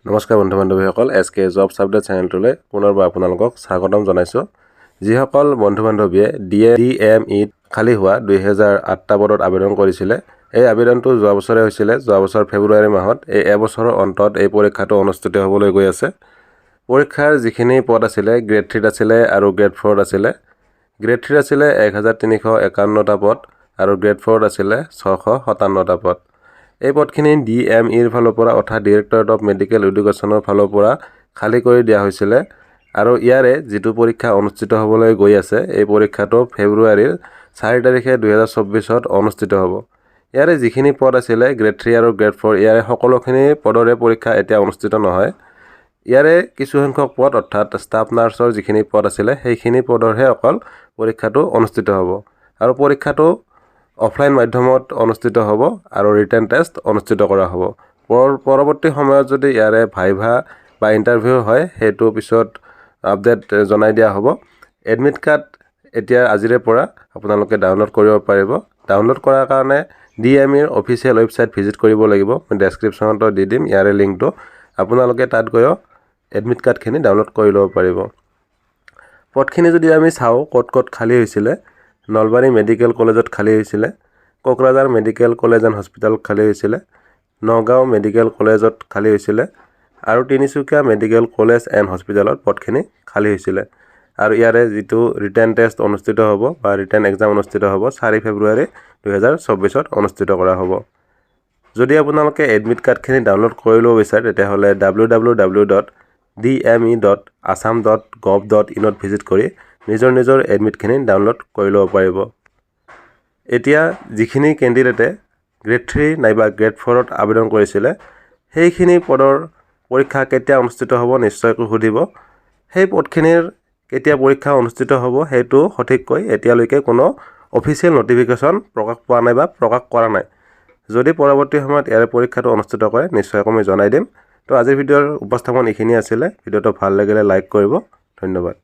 নমস্কাৰ বন্ধু বান্ধৱীসকল SK jobs update চেনেলটোলৈ পুনৰবাৰ আপোনালোকক স্বাগতম জনাইছোঁ। যিসকল বন্ধু বান্ধৱীয়ে DME খালী হোৱা 2008টা পদত আবেদন কৰিছিলে, এই আবেদনটো যোৱা বছৰে হৈছিলে। যোৱা বছৰ ফেব্ৰুৱাৰী মাহত এই এবছৰৰ অন্তত এই পৰীক্ষাটো অনুষ্ঠিত হ'বলৈ গৈ আছে। পৰীক্ষাৰ যিখিনি পদ আছিলে গ্ৰেড 3 আছিলে আৰু গ্ৰেড 4 আছিলে। গ্ৰেড 3 আছিলে 1351টা পদ আৰু গ্ৰেড 4 আছিলে 657টা পদ। এই পদখিনি DMEৰ ফালৰ পৰা অৰ্থাৎ ডিৰেক্টৰেট অফ মেডিকেল এডুকেশ্যনৰ ফালৰ পৰা খালী কৰি দিয়া হৈছিলে আৰু ইয়াৰে যিটো পৰীক্ষা অনুষ্ঠিত হ'বলৈ গৈ আছে, এই পৰীক্ষাটো ফেব্ৰুৱাৰীৰ 4 তাৰিখে 2024ত অনুষ্ঠিত হ'ব। ইয়াৰে যিখিনি পদ আছিলে গ্ৰেড 3 আৰু গ্ৰেড 4, ইয়াৰে সকলোখিনি পদৰে পৰীক্ষা এতিয়া অনুষ্ঠিত নহয়। ইয়াৰে কিছু সংখ্যক পদ অৰ্থাৎ ষ্টাফ নাৰ্ছৰ যিখিনি পদ আছিলে সেইখিনি পদৰহে অকল পৰীক্ষাটো অনুষ্ঠিত হ'ব আৰু পৰীক্ষাটো অফলাইন মাধ্যমত অনুষ্ঠিত হ'ব আৰু ৰিটেন টেষ্ট অনুষ্ঠিত কৰা হ'ব। পৰৱৰ্তী সময়ত যদি ইয়াৰে ভাইভা বা ইণ্টাৰভিউ হয়, সেইটো পিছত আপডেট জনাই দিয়া হ'ব। এডমিট কাৰ্ড এতিয়া আজিৰে পৰা আপোনালোকে ডাউনলোড কৰিব পাৰিব। ডাউনলোড কৰাৰ কাৰণে DMEৰ অফিচিয়েল ৱেবছাইট ভিজিট কৰিব লাগিব। মই ডেছক্ৰিপশ্যনতো দি দিম ইয়াৰে লিংকটো। আপোনালোকে তাত গৈও এডমিট কাৰ্ডখিনি ডাউনলোড কৰি ল'ব পাৰিব। পদখিনি যদি আমি চাওঁ ক'ত ক'ত খালী হৈছিলে, নলবাৰী মেডিকেল কলেজত খালী হৈছিলে, Kokrajhar medical college and hospital খালী হৈছিলে, নগাঁও মেডিকেল কলেজত খালী হৈছিলে আৰু তিনিচুকীয়া মেডিকেল কলেজ এণ্ড হস্পিটেলত পদখিনি খালী হৈছিলে। আৰু ইয়াৰে যিটো ৰিটেন টেষ্ট অনুষ্ঠিত হ'ব বা ৰিটেন এক্সাম অনুষ্ঠিত হ'ব 4 ফেব্ৰুৱাৰী 2024ত অনুষ্ঠিত কৰা হ'ব। যদি আপোনালোকে এডমিট কাৰ্ডখিনি ডাউনলোড কৰি ল'ব বিচাৰে, তেতিয়াহ'লে www.dme.assam.gov.in ত ভিজিট কৰি নিজৰ এডমিটখিনি ডাউনলোড কৰি ল'ব পাৰিব। এতিয়া যিখিনি কেণ্ডিডেটে গ্ৰেড 3 নাইবা গ্ৰেড 4ত আবেদন কৰিছিলে, সেইখিনি পদৰ পৰীক্ষা কেতিয়া অনুষ্ঠিত হ'ব নিশ্চয়কৈ সুধিব। সেই পদখিনিৰ কেতিয়া পৰীক্ষা অনুষ্ঠিত হ'ব সেইটো সঠিককৈ এতিয়ালৈকে কোনো অফিচিয়েল নটিফিকেশ্যন প্ৰকাশ পোৱা নাই বা প্ৰকাশ কৰা নাই। যদি পৰৱৰ্তী সময়ত ইয়াৰে পৰীক্ষাটো অনুষ্ঠিত কৰে নিশ্চয়কৈ মই জনাই দিম। তো আজিৰ ভিডিঅ'ৰ উপস্থাপন এইখিনি আছিলে। ভিডিঅ'টো ভাল লাগিলে লাইক কৰিব। ধন্যবাদ।